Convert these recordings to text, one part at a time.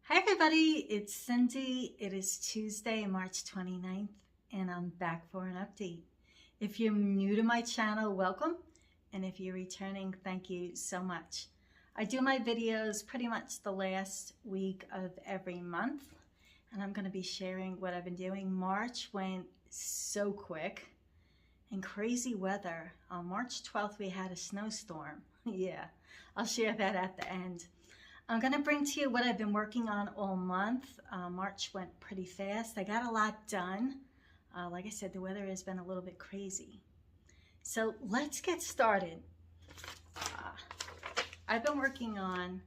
Hi everybody, it's Cindy. It is Tuesday, March 29th, and I'm back for an update. If you're new to my channel, welcome. And if you're returning, thank you so much. I do my videos pretty much the last week of every month, and I'm going to be sharing what I've been doing. March went so quick and crazy weather. On March 12th, we had a snowstorm. Yeah, I'll share that at the end. I'm going to bring to you what I've been working on all month. March went pretty fast. I got a lot done. Like I said, the weather has been a little bit crazy. So let's get started. I've been working on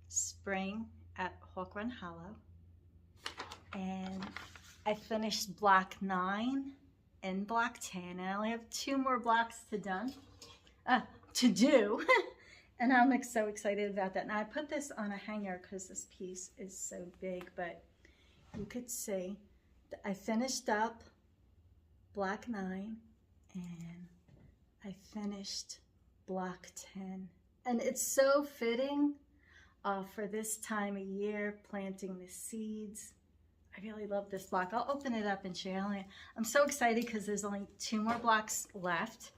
spring at Hawk Run Hollow. And I finished block 9 and block 10. And I only have 2 more blocks to do. And I'm so excited about that. Now I put this on a hanger because this piece is so big, but you could see I finished up block 9 and I finished block 10. And it's so fitting for this time of year, planting the seeds. I really love this block. I'll open it up and share it. I'm so excited because there's only 2 more blocks left.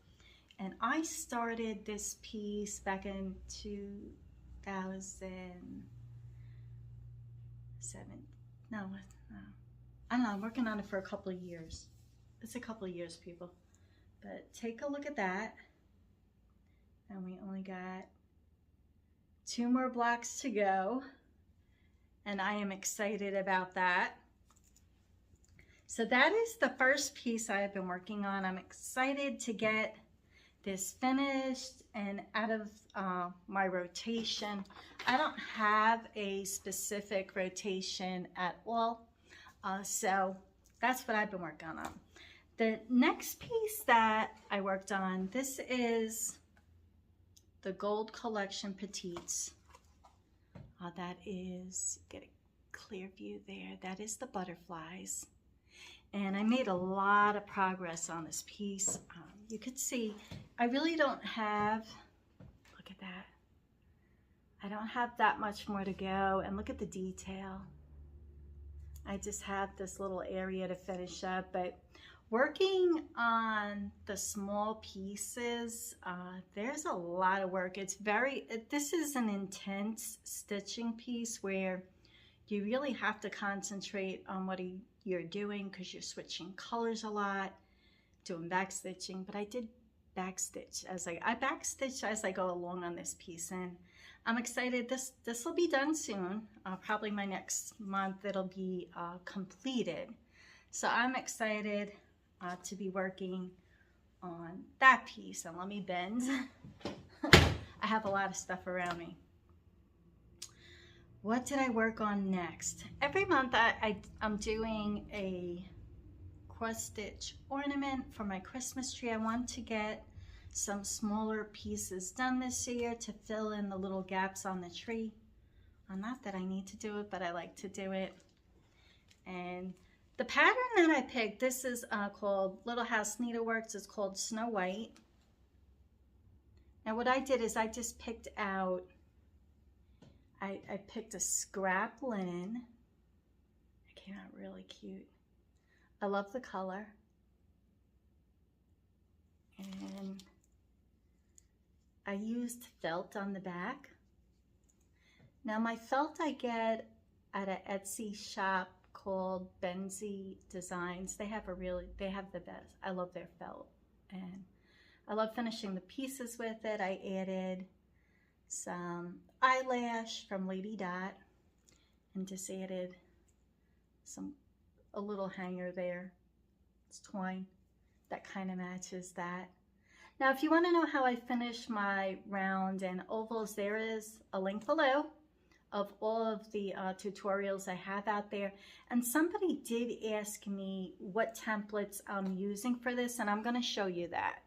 And I started this piece back in 2007. No, I don't know. I'm working on it for a couple of years. It's a couple of years, people. But take a look at that. And we only got 2 more blocks to go. And I am excited about that. So that is the first piece I have been working on. I'm excited to get this finished and out of my rotation. I don't have a specific rotation at all, so that's what I've been working on. The next piece that I worked on, this is the Gold Collection Petites. That is, get a clear view there, that is the butterflies. And I made a lot of progress on this piece. You could see, I really don't have, look at that. I don't have that much more to go. And look at the detail. I just have this little area to finish up. But working on the small pieces, there's a lot of work. This is an intense stitching piece where you really have to concentrate on what you're doing because you're switching colors a lot, doing back stitching. But I did backstitch I backstitch as I go along on this piece, and I'm excited. This will be done soon. Probably my next month it'll be completed. So I'm excited to be working on that piece. And let me bend. I have a lot of stuff around me. What did I work on next? Every month I'm doing a cross stitch ornament for my Christmas tree. I want to get some smaller pieces done this year to fill in the little gaps on the tree. Not that I need to do it, but I like to do it. And the pattern that I picked, this is called Little House Needleworks. It's called Snow White. Now what I did is I just picked out, I picked a scrap linen. It came out really cute. I love the color. And I used felt on the back. Now my felt I get at an Etsy shop called Benzie Designs. They have the best. I love their felt. And I love finishing the pieces with it. I added some eyelash from Lady Dot and just added a little hanger there. It's twine that kind of matches that. Now if you want to know how I finish my round and ovals, there is a link below of all of the tutorials I have out there. And somebody did ask me what templates I'm using for this, and I'm going to show you that.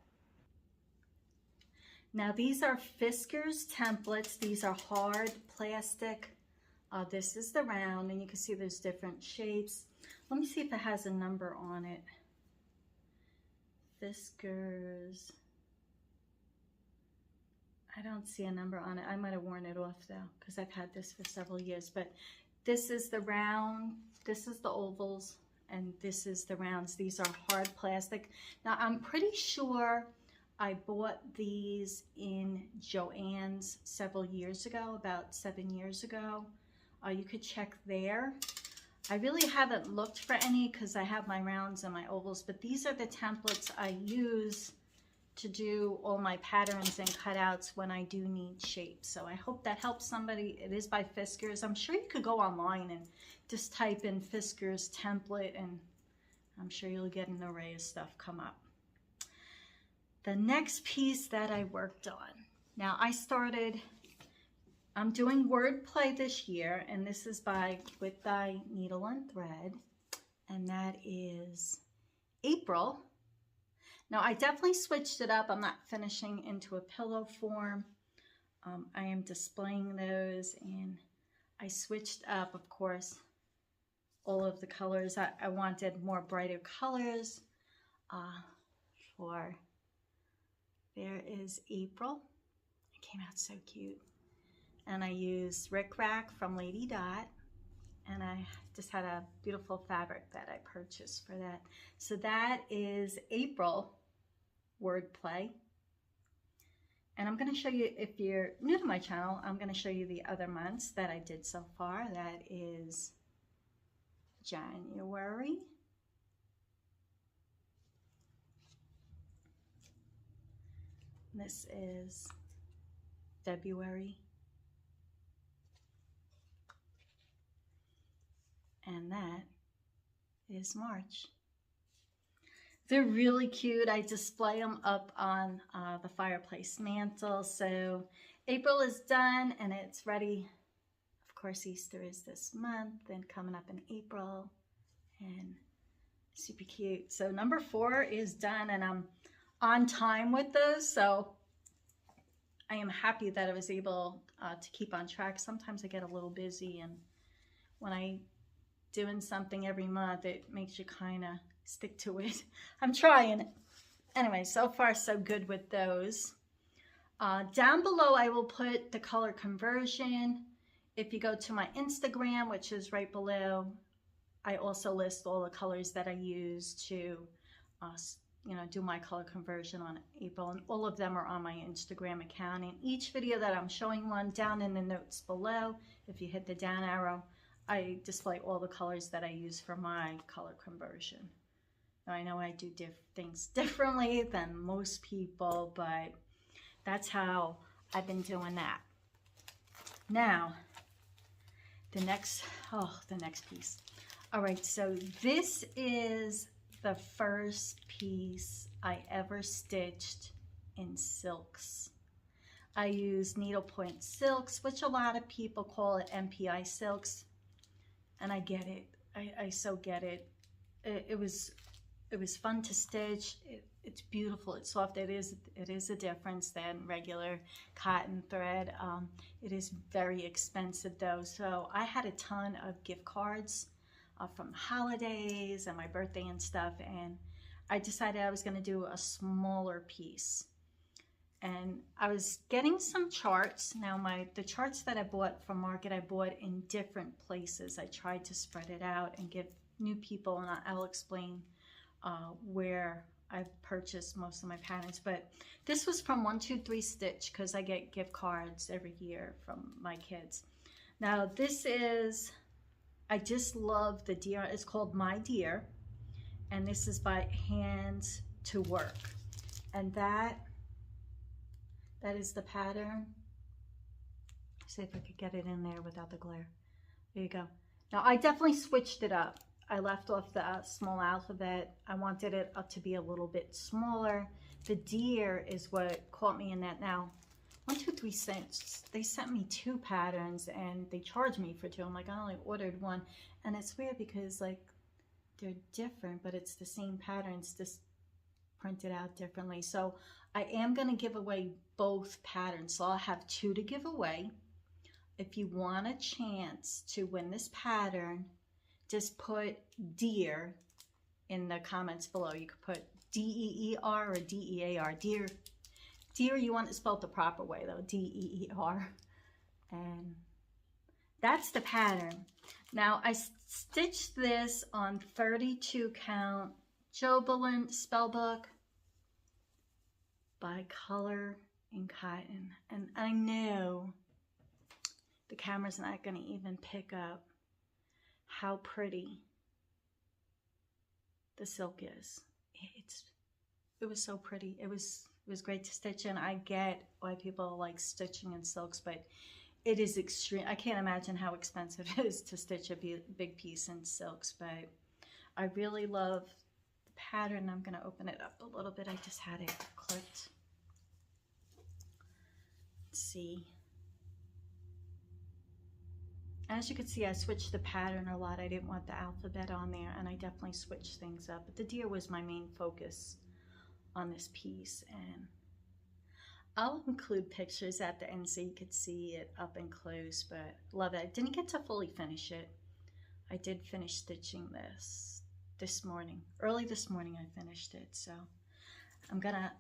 Now these are Fisker's templates. These are hard plastic. This is the round, and you can see there's different shapes. Let me see if it has a number on it. Fisker's. I don't see a number on it. I might have worn it off though, because I've had this for several years. But This is the round, this is the ovals, and this is the rounds. These are hard plastic. Now I'm pretty sure I bought these in Joann's several years ago, about 7 years ago. You could check there. I really haven't looked for any because I have my rounds and my ovals, but these are the templates I use to do all my patterns and cutouts when I do need shapes. So I hope that helps somebody. It is by Fiskars. I'm sure you could go online and just type in Fiskars template, and I'm sure you'll get an array of stuff come up. The next piece that I worked on. Now I'm doing wordplay this year, and this is by With Thy Needle and Thread, and that is April. Now I definitely switched it up. I'm not finishing into a pillow form. I am displaying those, and I switched up, of course, all of the colors. I wanted more brighter colors for, there is April. It came out so cute. And I used Rick Rack from Lady Dot, and I just had a beautiful fabric that I purchased for that. So that is April wordplay. And I'm going to show you, if you're new to my channel, I'm going to show you the other months that I did so far. That is January, this is February, and that is March. They're really cute. I display them up on the fireplace mantle. So April is done and it's ready. Of course, Easter is this month and coming up in April, and super cute. So number 4 is done, and I'm on time with those. So I am happy that I was able to keep on track. Sometimes I get a little busy, and when I doing something every month, it makes you kind of stick to it. I'm trying. Anyway, so far so good with those. Down below I will put the color conversion. If you go to my Instagram, which is right below, I also list all the colors that I use to do my color conversion on April, and all of them are on my Instagram account. And each video that I'm showing one, down in the notes below, if you hit the down arrow, I display all the colors that I use for my color conversion. Now, I know I do things differently than most people, but that's how I've been doing that. Now, the next piece. All right, so this is the first piece I ever stitched in silks. I use needlepoint silks, which a lot of people call it MPI silks. And I get it. I so get it. It was fun to stitch. It's beautiful. It's soft. It is a difference than regular cotton thread. It is very expensive though. So I had a ton of gift cards from holidays and my birthday and stuff, and I decided I was going to do a smaller piece. And I was getting some charts. Now the charts that I bought from Market, I bought in different places. I tried to spread it out and give new people, and I'll explain where I've purchased most of my patterns. But this was from 123 Stitch, because I get gift cards every year from my kids. Now this is, I just love the deer. It's called My Deer, and this is by Hands to Work. And that is the pattern. See if I could get it in there without the glare. There you go. Now I definitely switched it up. I left off the small alphabet. I wanted it up to be a little bit smaller. The deer is what caught me in that. Now, 123 Cents, they sent me 2 patterns and they charged me for 2. I'm like, I only ordered 1. And it's weird because like they're different, but it's the same patterns, just printed out differently. So I am going to give away both patterns. So I'll have 2 to give away. If you want a chance to win this pattern, just put deer in the comments below. You could put D-E-E-R or D-E-A-R. Deer. Deer, you want it spelled the proper way though, D-E-E-R. And that's the pattern. Now I stitched this on 32 count Jubilant Spellbook by Color and Cotton. And I know the camera's not going to even pick up how pretty the silk is. It was so pretty. It was great to stitch in. I get why people like stitching in silks, but it is extreme. I can't imagine how expensive it is to stitch a big piece in silks, but I really love the pattern. I'm going to open it up a little bit. I just had it clipped. Let's see. As you can see, I switched the pattern a lot. I didn't want the alphabet on there, and I definitely switched things up. But the deer was my main focus on this piece, and I'll include pictures at the end so you could see it up and close, but love it. I didn't get to fully finish it. I did finish stitching this morning. Early this morning I finished it, so I'm gonna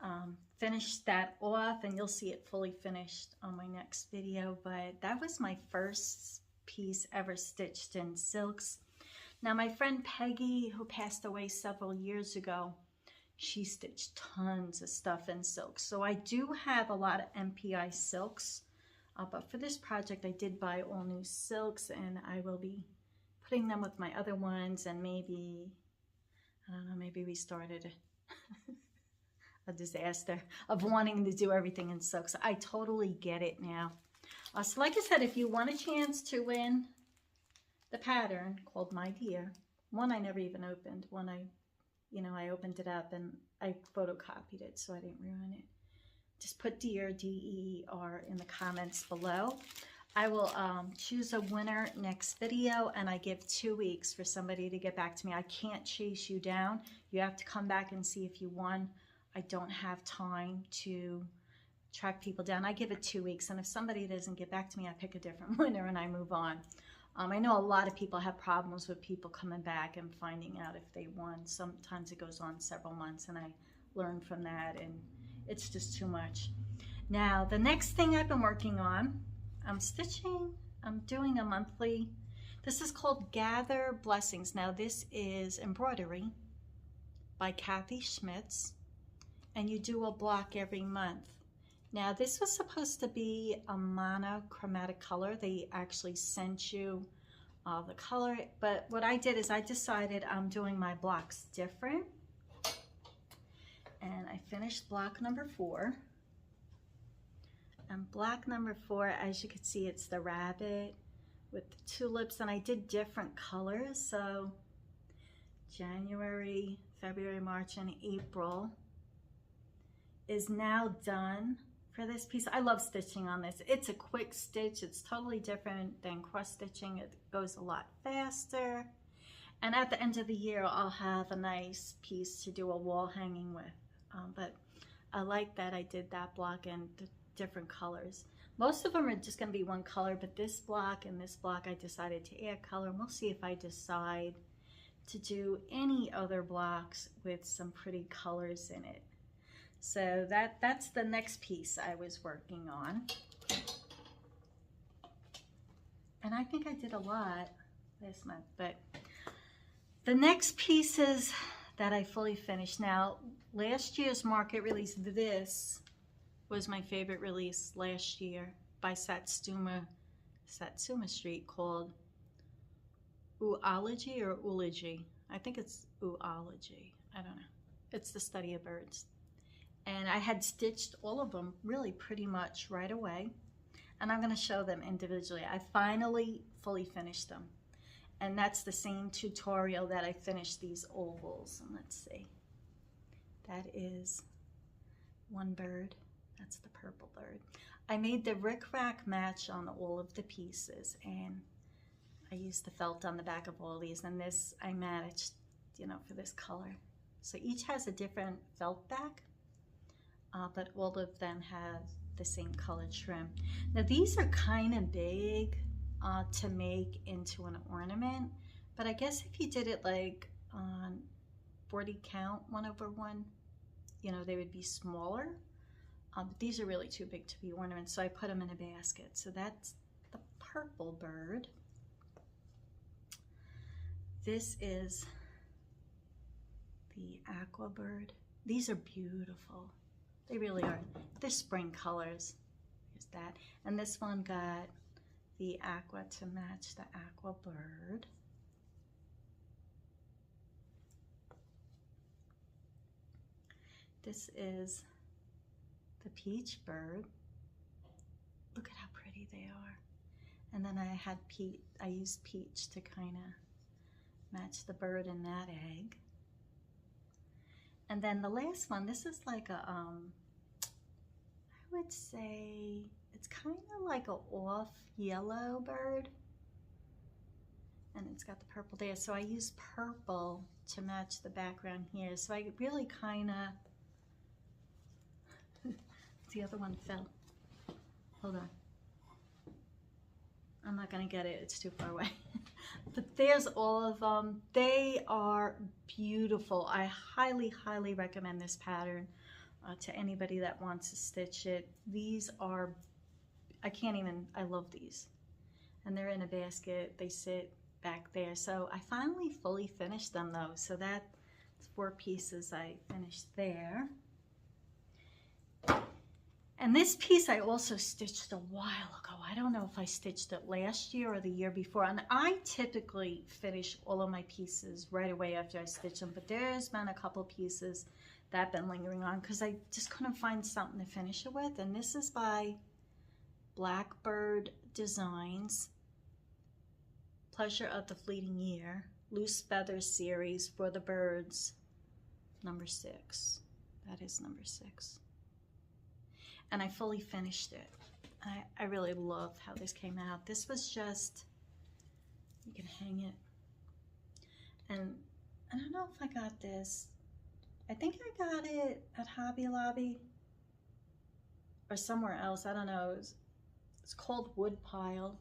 finish that off, and you'll see it fully finished on my next video. But that was my first piece ever stitched in silks. Now my friend Peggy, who passed away several years ago, she stitched tons of stuff in silks. So I do have a lot of MPI silks, but for this project I did buy all new silks, and I will be putting them with my other ones, and maybe, I don't know, maybe we started a disaster of wanting to do everything in silks. I totally get it now. So like I said, if you want a chance to win the pattern called My Deer, one I never even opened, one I opened it up and I photocopied it so I didn't ruin it. Just put Deer, D-E-E-R, in the comments below. I will choose a winner next video, and I give 2 weeks for somebody to get back to me. I can't chase you down. You have to come back and see if you won. I don't have time to track people down. I give it 2 weeks, and if somebody doesn't get back to me, I pick a different winner and I move on. I know a lot of people have problems with people coming back and finding out if they won. Sometimes it goes on several months, and I learned from that, and it's just too much. Now, the next thing I've been working on, I'm doing a monthly, this is called Gather Blessings. Now, this is embroidery by Kathy Schmitz, and you do a block every month. Now, this was supposed to be a monochromatic color. They actually sent you the color, but what I did is I decided I'm doing my blocks different, and I finished block number 4. And block number 4, as you can see, it's the rabbit with the tulips, and I did different colors. So January, February, March, and April is now done for this piece. I love stitching on this. It's a quick stitch. It's totally different than cross stitching. It goes a lot faster. And at the end of the year, I'll have a nice piece to do a wall hanging with. But I like that I did that block in different colors. Most of them are just going to be one color, but this block and this block I decided to add color, and we'll see if I decide to do any other blocks with some pretty colors in it. So that's the next piece I was working on. And I think I did a lot this month, but the next pieces that I fully finished. Now, last year's market release, this was my favorite release last year by Satsuma Street, called Oology or Oology. I think it's Oology. I don't know. It's the study of birds. And I had stitched all of them really pretty much right away. And I'm going to show them individually. I finally fully finished them. And that's the same tutorial that I finished these ovals. And let's see. That is one bird. That's the purple bird. I made the rickrack match on all of the pieces, and I used the felt on the back of all these, and this I managed, for this color. So each has a different felt back, but all of them have the same colored trim. Now these are kind of big to make into an ornament, but I guess if you did it like on 40 count 1/1, they would be smaller. But these are really too big to be ornaments, so I put them in a basket. So that's the purple bird. This is the aqua bird. These are beautiful. They really are. They're spring colors. Here's that. And this one got the aqua to match the aqua bird. This is the peach bird. Look at how pretty they are. And then I used peach to kind of match the bird in that egg. And then the last one, this is like a, I would say, it's kind of like a off yellow bird. And it's got the purple there. So I use purple to match the background here. So I really kind of, the other one fell. Hold on. I'm not gonna get it, it's too far away. But there's all of them. They are beautiful. I highly, highly recommend this pattern to anybody that wants to stitch it. These are, I love these. And they're in a basket, they sit back there. So I finally fully finished them though. So that's 4 pieces I finished there. And this piece I also stitched a while ago. I don't know if I stitched it last year or the year before. And I typically finish all of my pieces right away after I stitch them. But there's been a couple pieces that I've been lingering on because I just couldn't find something to finish it with. And this is by Blackbird Designs, Pleasure of the Fleeting Year, Loose Feathers series for the birds, number 6. That is number 6. And I fully finished it. I really love how this came out. This was just, you can hang it. And I don't know if I got this. I think I got it at Hobby Lobby or somewhere else. I don't know. It's called Woodpile.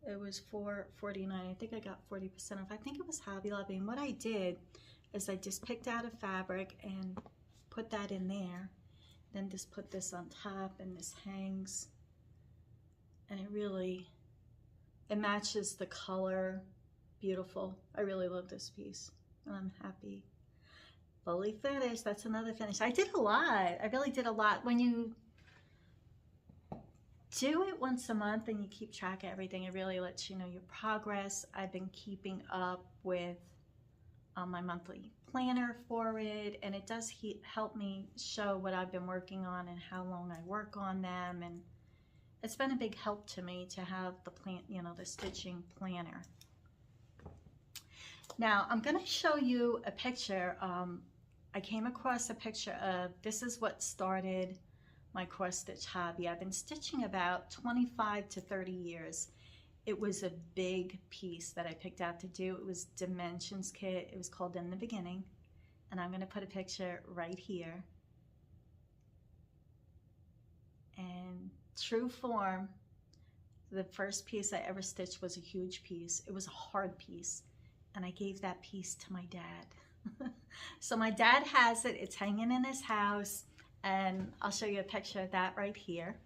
It was $4.49. I think I got 40% off. I think it was Hobby Lobby. And what I did is I just picked out a fabric and put that in there. Then just put this on top and this hangs. And it matches the color. Beautiful. I really love this piece. And I'm happy. Fully finished. That's another finish. I did a lot. I really did a lot. When you do it once a month and you keep track of everything, it really lets you know your progress. I've been keeping up with my monthly planner for it, and it does help me show what I've been working on and how long I work on them, and it's been a big help to me to have the the stitching planner. Now I'm going to show you a picture. I came across a picture of, this is what started my cross stitch hobby. I've been stitching about 25 to 30 years. It was a big piece that I picked out to do. It was Dimensions Kit. It was called In the Beginning. And I'm going to put a picture right here. And true form, the first piece I ever stitched was a huge piece. It was a hard piece. And I gave that piece to my dad. So my dad has it. It's hanging in his house. And I'll show you a picture of that right here.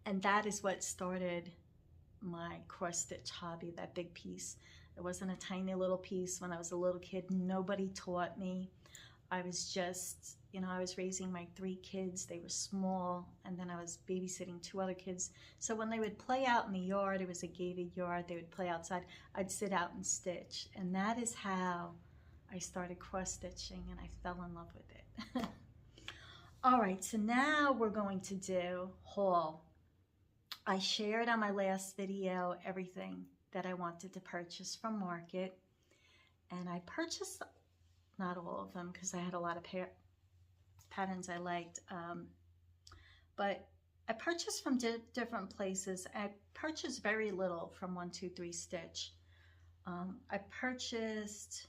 And that is what started my cross stitch hobby, that big piece. It wasn't a tiny little piece when I was a little kid. Nobody taught me. I was just, I was raising my 3 kids. They were small, and then I was babysitting 2 other kids. So when they would play out in the yard, it was a gated yard, they would play outside, I'd sit out and stitch. And that is how I started cross stitching, and I fell in love with it. All right, so now we're going to do haul. I shared on my last video everything that I wanted to purchase from Market, and I purchased, not all of them because I had a lot of patterns I liked, but I purchased from different places. I purchased very little from 123 Stitch. I purchased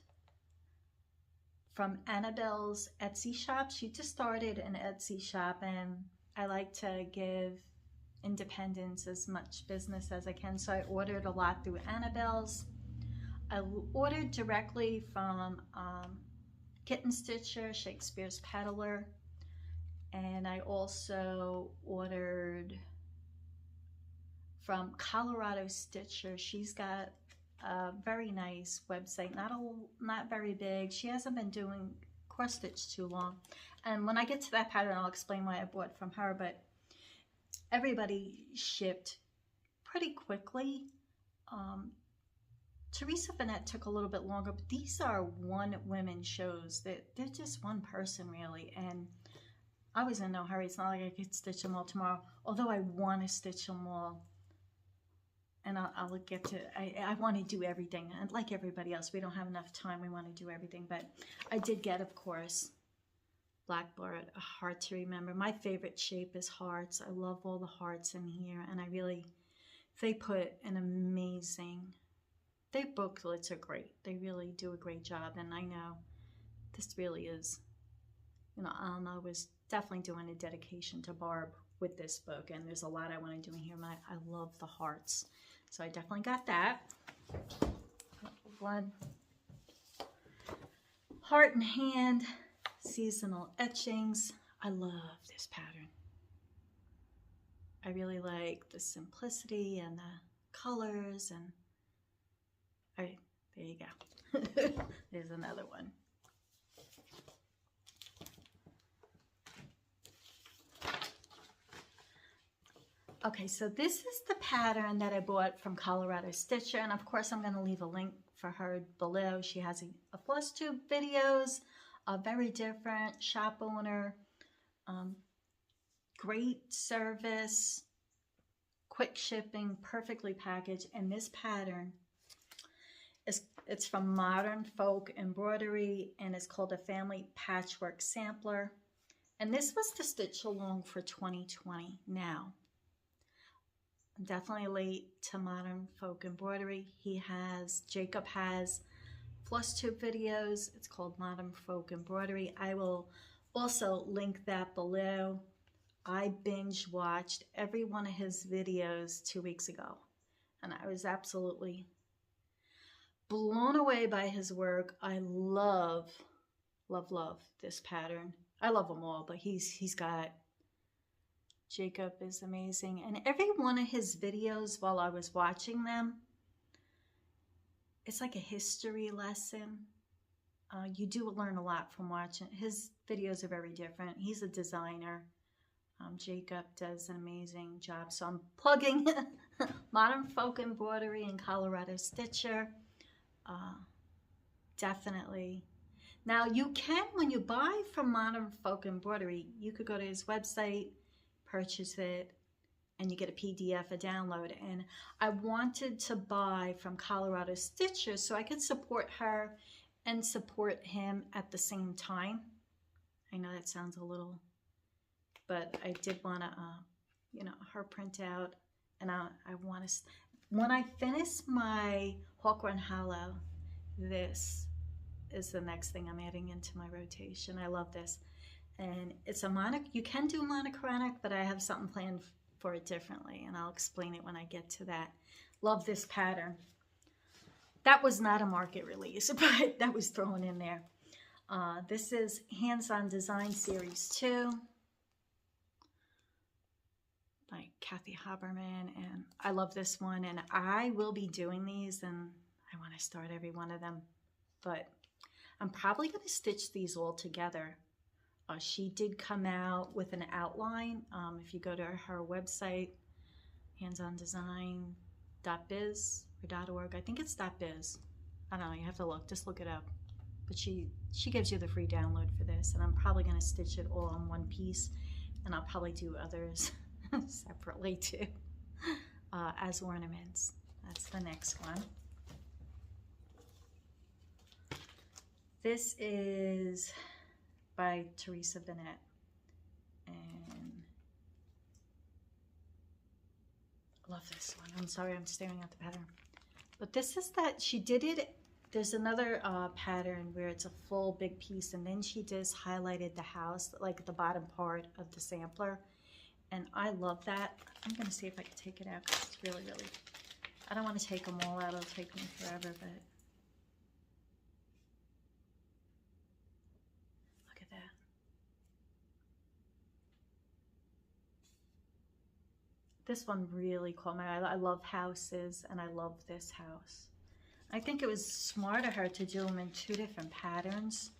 from Annabelle's Etsy shop. She just started an Etsy shop, and I like to give independence as much business as I can, so I ordered a lot through Annabelle's. I ordered directly from Kitten Stitcher, Shakespeare's Peddler, and I also ordered from Colorado Stitcher. She's got a very nice website, not very big. She hasn't been doing cross stitch too long. And when I get to that pattern, I'll explain why I bought from her, but everybody shipped pretty quickly. Teresa Vanette took a little bit longer, but these are one-women shows. They're just one person, really, and I was in no hurry. It's not like I could stitch them all tomorrow, although I want to stitch them all. And I'll get to, I want to do everything. And like everybody else, we don't have enough time. We want to do everything. But I did get, of course, Blackboard, a heart to remember. My favorite shape is hearts. I love all the hearts in here. And I really, they put an amazing, their booklets are great. They really do a great job. And I know this really is, you know, Alma was definitely doing a dedication to Barb with this book. And there's a lot I want to do in here. I love the hearts. So I definitely got that. One heart and hand, seasonal etchings. I love this pattern. I really like the simplicity and the colors, and there you go. There's another one. Okay, so this is the pattern that I bought from Colorado Stitcher, and of course I'm going to leave a link for her below. She has a Flosstube videos, very different, shop owner, great service, quick shipping, perfectly packaged, and this pattern it's from Modern Folk Embroidery, and it's called a Family Patchwork Sampler, and this was the stitch along for 2020 now. Definitely late to Modern Folk Embroidery. Jacob has Flosstube videos. It's called Modern Folk Embroidery. I will also link that below. I binge watched every one of his videos 2 weeks ago, and I was absolutely blown away by his work. I love, love, love this pattern. I love them all, but he's got, Jacob is amazing. And every one of his videos, while I was watching them, it's like a history lesson. You do learn a lot from watching. His videos are very different. He's a designer. Jacob does an amazing job. So I'm plugging Modern Folk Embroidery and Colorado Stitcher. Definitely. Now you can, when you buy from Modern Folk Embroidery, you could go to his website, purchase it, and you get a PDF, a download. And I wanted to buy from Colorado Stitcher so I could support her and support him at the same time. I know that sounds a little, but I did want to, you know, her printout. And I want to, when I finish my Hawk Run Hollow, this is the next thing I'm adding into my rotation. I love this. And it's a you can do monochromatic, but I have something planned for it differently, and I'll explain it when I get to that. Love this pattern. That was not a market release, but that was thrown in there. This is Hands-On Design Series 2 by Kathy Haberman, and I love this one, and I will be doing these, and I want to start every one of them, but I'm probably going to stitch these all together. She did come out with an outline. If you go to her website, handsondesign.biz or .org, I think it's .biz. I don't know, you have to look, just look it up. But she gives you the free download for this, and I'm probably going to stitch it all in one piece, and I'll probably do others separately too, as ornaments. That's the next one. This is by Teresa Vanette, and I love this one. I'm sorry, I'm staring at the pattern, but this is that she did it. There's another pattern where it's a full big piece, and then she just highlighted the house, like the bottom part of the sampler, and I love that. I'm gonna see if I can take it out, because it's really, really, I don't want to take them all out. It'll take me forever, but look at that. This one really caught my eye. I love houses, and I love this house. I think it was smart of her to do them in 2 different patterns.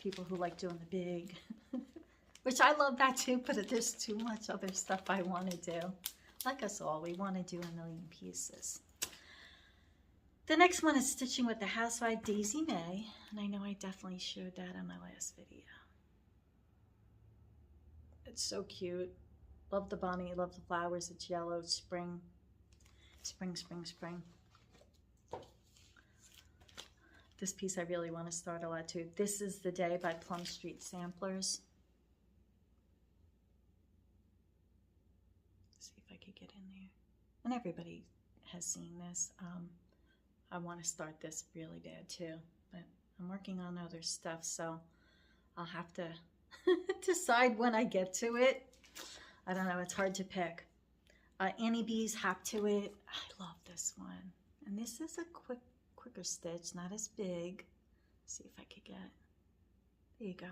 People who like doing the big, which I love that too, but there's too much other stuff I want to do. Like us all, we want to do a million pieces. The next one is stitching with the housewife Daisy May, and I know I definitely showed that on my last video. It's so cute. Love the bunny, love the flowers. It's yellow, spring, spring, spring, spring. This piece I really want to start a lot too. This is the Day by Plum Street Samplers. See if I could get in there. And everybody has seen this. I want to start this really bad too, but I'm working on other stuff, so I'll have to decide when I get to it. I don't know, it's hard to pick. Annie B's Hop to It. I love this one. And this is a quicker stitch, not as big. Let's see if I could get, there you go.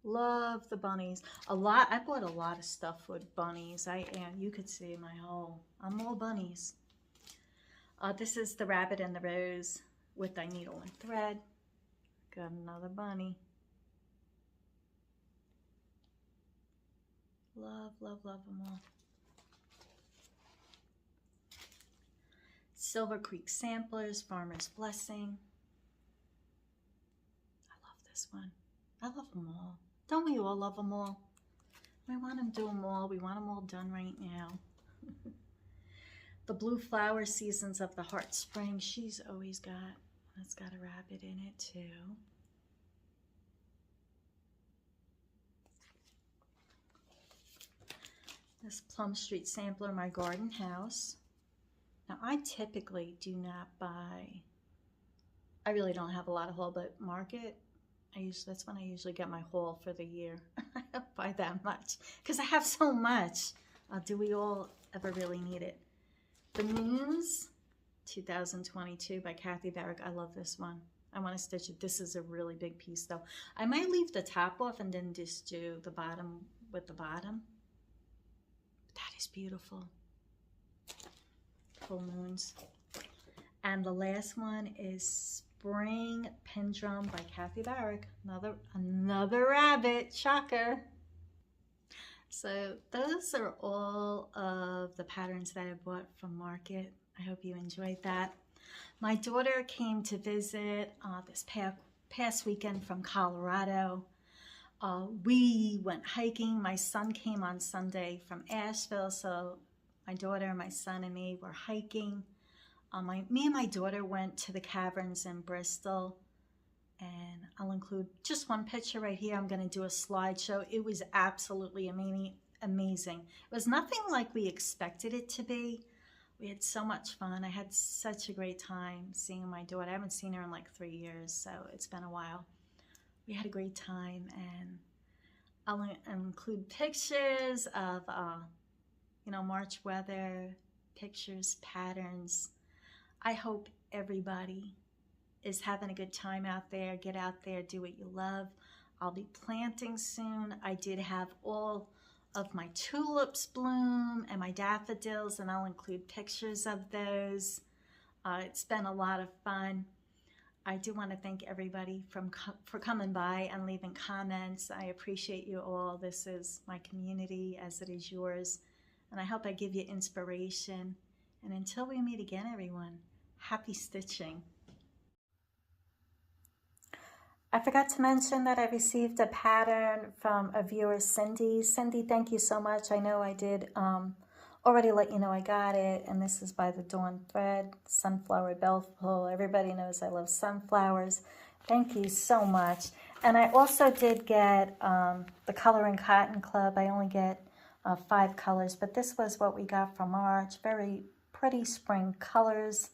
Love the bunnies. I bought a lot of stuff with bunnies. You could see I'm all bunnies. This is the Rabbit and the Rose with Thy Needle and Thread. Got another bunny. Love, love, love them all. Silver Creek Samplers, Farmer's Blessing. I love this one. I love them all. Don't we all love them all? We want them to do them all. We want them all done right now. The Blue Flower Seasons of the Heart Spring. She's always got, that's got a rabbit in it too. This Plum Street Sampler, My Garden House. Now I typically do not buy, I really don't have a lot of haul, but Market, that's when I usually get my haul for the year. I don't buy that much because I have so much. Do we all ever really need it? The Moons, 2022 by Kathy Barrick. I love this one. I want to stitch it. This is a really big piece though. I might leave the top off and then just do the bottom with the bottom. That is beautiful. Full moons. And the last one is Spring Pendulum by Kathy Barrick. Another rabbit. Shocker. So those are all of the patterns that I bought from Market. I hope you enjoyed that. My daughter came to visit this past weekend from Colorado. We went hiking. My son came on Sunday from Asheville, so my daughter, my son, and me were hiking. Me and my daughter went to the caverns in Bristol, and I'll include just one picture right here. I'm going to do a slideshow. It was absolutely amazing. It was nothing like we expected it to be. We had so much fun. I had such a great time seeing my daughter. I haven't seen her in like 3 years, so it's been a while. We had a great time, and I'll include pictures of, March weather, pictures, patterns. I hope everybody is having a good time out there. Get out there, do what you love. I'll be planting soon. I did have all of my tulips bloom and my daffodils, and I'll include pictures of those. It's been a lot of fun. I do want to thank everybody for coming by and leaving comments. I appreciate you all. This is my community as it is yours. And I hope I give you inspiration. And until we meet again, everyone, happy stitching. I forgot to mention that I received a pattern from a viewer, Cindy. Cindy, thank you so much. I know I did already let you know I got it. And this is by the Dawn Thread, Sunflower Bellful. Everybody knows I love sunflowers. Thank you so much. And I also did get the Color and Cotton Club. I only get 5 colors, but this was what we got from March. Very pretty spring colors.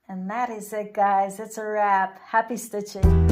And that is it, guys. It's a wrap. Happy stitching.